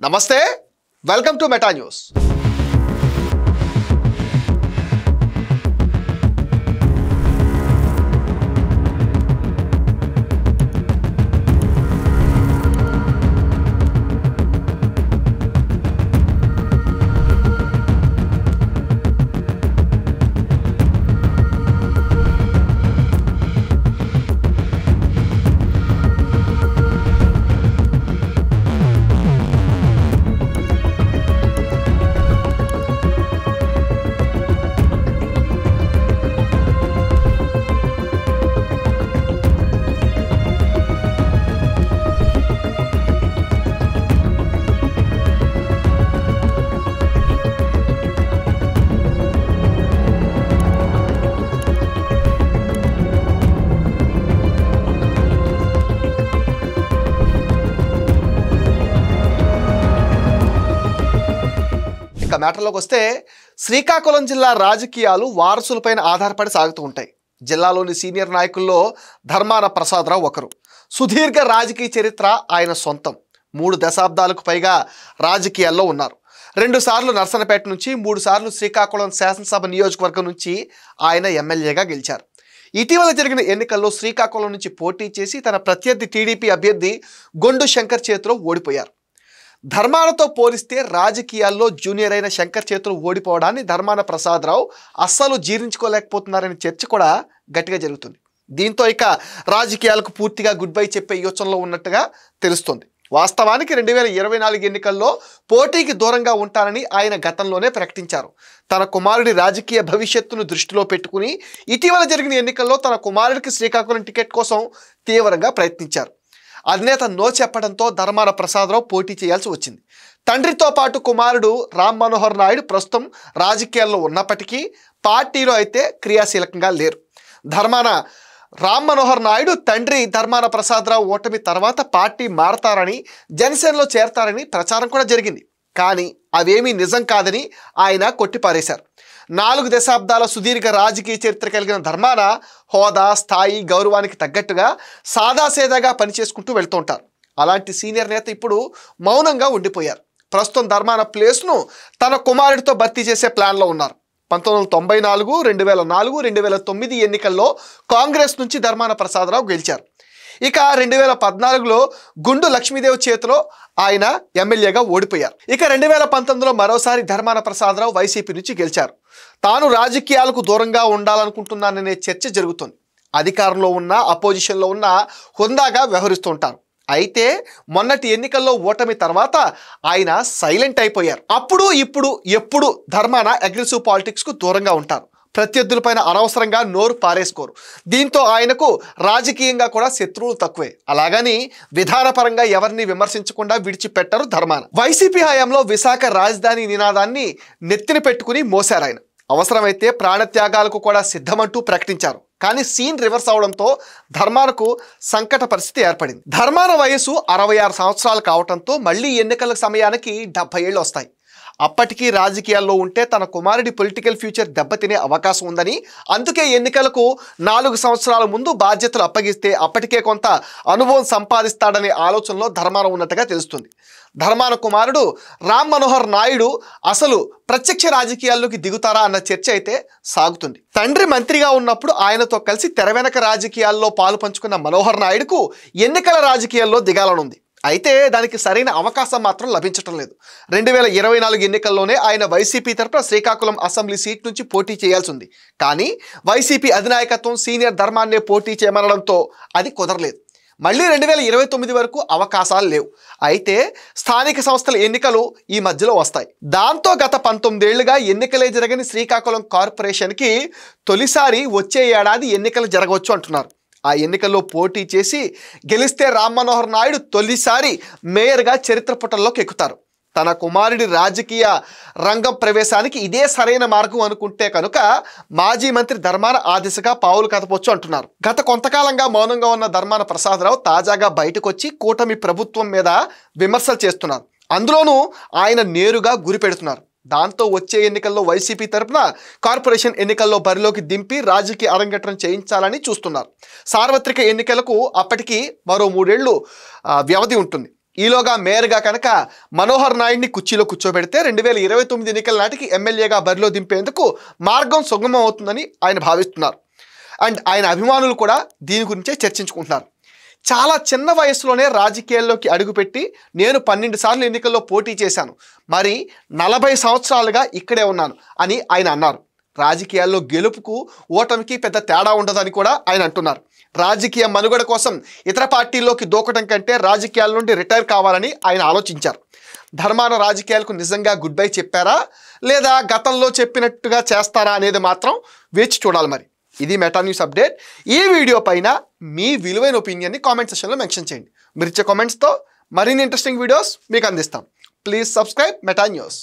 నమస్తే, welcome to meta news. మ్యాటర్లోకి వస్తే శ్రీకాకుళం జిల్లా రాజకీయాలు వారసులపైన ఆధారపడి సాగుతూ ఉంటాయి. జిల్లాలోని సీనియర్ నాయకుల్లో ధర్మాన ప్రసాదరావు ఒకరు. సుదీర్ఘ రాజకీయ చరిత్ర ఆయన సొంతం. 3 దశాబ్దాలకు పైగా రాజకీయాల్లో ఉన్నారు. 2 సార్లు నర్సనపేట నుంచి, 3 సార్లు శ్రీకాకుళం శాసనసభ నియోజకవర్గం నుంచి ఆయన ఎమ్మెల్యేగా గెలిచారు. ఇటీవల జరిగిన ఎన్నికల్లో శ్రీకాకుళం నుంచి పోటీ చేసి తన ప్రత్యర్థి టీడీపీ అభ్యర్థి గొండు శంకర్ చేతిలో ఓడిపోయారు. ధర్మానతో పోలిస్తే రాజకీయాల్లో జూనియర్ అయిన శంకర్ చేతులు ఓడిపోవడాన్ని ధర్మాన ప్రసాదరావు అస్సలు జీర్ణించుకోలేకపోతున్నారనే చర్చ కూడా గట్టిగా జరుగుతుంది. దీంతో ఇక రాజకీయాలకు పూర్తిగా గుడ్ బై చెప్పే యోచనలో ఉన్నట్టుగా తెలుస్తుంది. వాస్తవానికి 2024 ఎన్నికల్లో పోటీకి దూరంగా ఉంటానని ఆయన గతంలోనే ప్రకటించారు. తన కుమారుడి రాజకీయ భవిష్యత్తును దృష్టిలో పెట్టుకుని ఇటీవల జరిగిన ఎన్నికల్లో తన కుమారుడికి శ్రీకాకుళం టికెట్ కోసం తీవ్రంగా ప్రయత్నించారు. అధినేత నో చెప్పడంతో ధర్మాన ప్రసాదరావు పోటీ చేయాల్సి వచ్చింది. తండ్రితో పాటు కుమారుడు రామ్ మనోహర్ నాయుడు ప్రస్తుతం రాజకీయాల్లో ఉన్నప్పటికీ పార్టీలో అయితే క్రియాశీలకంగా లేరు. ధర్మాన రామ్ మనోహర్ నాయుడు తండ్రి ధర్మాన ప్రసాదరావు ఓటమి తర్వాత పార్టీ మారతారని, జనసేనలో చేరతారని ప్రచారం కూడా జరిగింది. కానీ అవేమీ నిజం కాదని ఆయన కొట్టిపారేశారు. 4 దశాబ్దాల సుదీర్ఘ రాజకీయ చరిత్ర కలిగిన ధర్మాన హోదా, స్థాయి, గౌరవానికి తగ్గట్టుగా సాదాసేదాగా పనిచేసుకుంటూ వెళ్తూ ఉంటారు. అలాంటి సీనియర్ నేత ఇప్పుడు మౌనంగా ఉండిపోయారు. ప్రస్తుతం ధర్మాన ప్లేస్ను తన కుమారుడితో భర్తీ చేసే ప్లాన్లో ఉన్నారు. 1994, 2004, 2009 ఎన్నికల్లో కాంగ్రెస్ నుంచి ధర్మాన ప్రసాదరావు గెలిచారు. ఇక 2014లో గుండు లక్ష్మీదేవి చేతిలో ఆయన ఎమ్మెల్యేగా ఓడిపోయారు. ఇక 2019లో మరోసారి ధర్మాన ప్రసాదరావు వైసీపీ నుంచి గెలిచారు. తాను రాజకీయాలకు దూరంగా ఉండాలనుకుంటున్నాననే చర్చ జరుగుతుంది. అధికారంలో ఉన్న, అపోజిషన్లో ఉన్న హుందాగా వ్యవహరిస్తూ ఉంటారు. అయితే మొన్నటి ఎన్నికల్లో ఓటమి తర్వాత ఆయన సైలెంట్ అయిపోయారు. అప్పుడు ఇప్పుడు ఎప్పుడు ధర్మాన అగ్రెసివ్ పాలిటిక్స్కు దూరంగా ఉంటారు. ప్రత్యర్థులపైన అనవసరంగా నోరు పారేసుకోరు. దీంతో ఆయనకు రాజకీయంగా కూడా శత్రువులు తక్కువే. అలాగని విధానపరంగా ఎవరిని విమర్శించకుండా విడిచిపెట్టరు ధర్మాన. వైసీపీ హయాంలో విశాఖ రాజధాని నినాదాన్ని నెత్తిన పెట్టుకుని మోసారు ఆయన. అవసరమైతే ప్రాణత్యాగాలకు కూడా సిద్ధమంటూ ప్రకటించారు. కానీ సీన్ రివర్స్ అవడంతో ధర్మానకు సంకట పరిస్థితి ఏర్పడింది. ధర్మాన వయసు 66 సంవత్సరాలు కావడంతో మళ్ళీ ఎన్నికల సమయానికి 70 ఏళ్ళు వస్తాయి. అప్పటికీ రాజకీయాల్లో ఉంటే తన కుమారుడి పొలిటికల్ ఫ్యూచర్ దెబ్బతినే అవకాశం ఉందని, అందుకే ఎన్నికలకు 4 సంవత్సరాల ముందు బాధ్యతలు అప్పగిస్తే అప్పటికే కొంత అనుభవం సంపాదిస్తాడనే ఆలోచనలో ధర్మాన ఉన్నట్టుగా తెలుస్తుంది. ధర్మాన కుమారుడు రామ్ మనోహర్ నాయుడు అసలు ప్రత్యక్ష రాజకీయాల్లోకి దిగుతారా అన్న చర్చ అయితే సాగుతుంది. తండ్రి మంత్రిగా ఉన్నప్పుడు ఆయనతో కలిసి తెర వెనక రాజకీయాల్లో పాలు పంచుకున్న మనోహర్ నాయుడుకు ఎన్నికల రాజకీయాల్లో దిగాలనుంది. అయితే దానికి సరైన అవకాశం మాత్రం లభించటం లేదు. 2024 ఎన్నికల్లోనే ఆయన వైసీపీ తరపున శ్రీకాకుళం అసెంబ్లీ సీట్ నుంచి పోటీ చేయాల్సి ఉంది. కానీ వైసీపీ అధినాయకత్వం సీనియర్ ధర్మాన్నే పోటీ చేయమనడంతో అది కుదరలేదు. మళ్ళీ 2029 వరకు అవకాశాలు లేవు. అయితే స్థానిక సంస్థల ఎన్నికలు ఈ మధ్యలో వస్తాయి. దాంతో గత 19 ఏళ్లుగా ఎన్నికలే జరగని శ్రీకాకుళం కార్పొరేషన్కి తొలిసారి వచ్చే ఏడాది ఎన్నికలు జరగవచ్చు అంటున్నారు. ఆ ఎన్నికల్లో పోటీ చేసి గెలిస్తే రామ్ మనోహర్ నాయుడు తొలిసారి మేయర్గా చరిత్ర పుటల్లోకి ఎక్కుతారు. తన కుమారుడి రాజకీయ రంగం ప్రవేశానికి ఇదే సరైన మార్గం అనుకుంటే కనుక మాజీ మంత్రి ధర్మాన ఆ దిశగా పావులు కదపొచ్చు అంటున్నారు. గత కొంతకాలంగా మౌనంగా ఉన్న ధర్మాన ప్రసాదరావు తాజాగా బయటకు వచ్చి కూటమి ప్రభుత్వం మీద విమర్శలు చేస్తున్నారు. అందులోనూ ఆయన నేరుగా గురి పెడుతున్నారు. దాంతో వచ్చే ఎన్నికల్లో వైసీపీ తరపున కార్పొరేషన్ ఎన్నికల్లో బరిలోకి దింపి రాజకీయ అరంగేట్రం చేయించాలని చూస్తున్నారు. సార్వత్రిక ఎన్నికలకు అప్పటికి మరో 3 ఏళ్లు వ్యవధి ఉంటుంది. ఈలోగా మేయర్గా కనుక మనోహర్ నాయుడిని కుర్చీలో కూర్చోబెడితే 2029 ఎన్నికల నాటికి ఎమ్మెల్యేగా బరిలో దింపేందుకు మార్గం సుగమం అవుతుందని ఆయన భావిస్తున్నారు. అండ్ ఆయన అభిమానులు కూడా దీని గురించే చర్చించుకుంటున్నారు. చాలా చిన్న వయసులోనే రాజకీయాల్లోకి అడుగుపెట్టి నేను 12 సార్లు ఎన్నికల్లో పోటీ చేశాను, మరి 40 సంవత్సరాలుగా ఇక్కడే ఉన్నాను అని ఆయన అన్నారు. రాజకీయాల్లో గెలుపుకు ఓటమికి పెద్ద తేడా ఉండదని కూడా ఆయన అంటున్నారు. రాజకీయ మనుగడ కోసం ఇతర పార్టీల్లోకి దూకడం కంటే రాజకీయాల నుండి రిటైర్ కావాలని ఆయన ఆలోచించారు. ధర్మాన రాజకీయాలకు నిజంగా గుడ్ బై చెప్పారా లేదా గతంలో చెప్పినట్టుగా చేస్తారా అనేది మాత్రం వేచి చూడాలి. మరి ఇది మెటా న్యూస్ అప్డేట్. ఈ వీడియో పైన మీ విలువైన ఒపీనియన్ని కామెంట్ సెక్షన్లో మెన్షన్ చేయండి. మీరు ఇచ్చే కామెంట్స్తో మరిన్ని ఇంట్రెస్టింగ్ వీడియోస్ మీకు అందిస్తాం. Please subscribe meta news.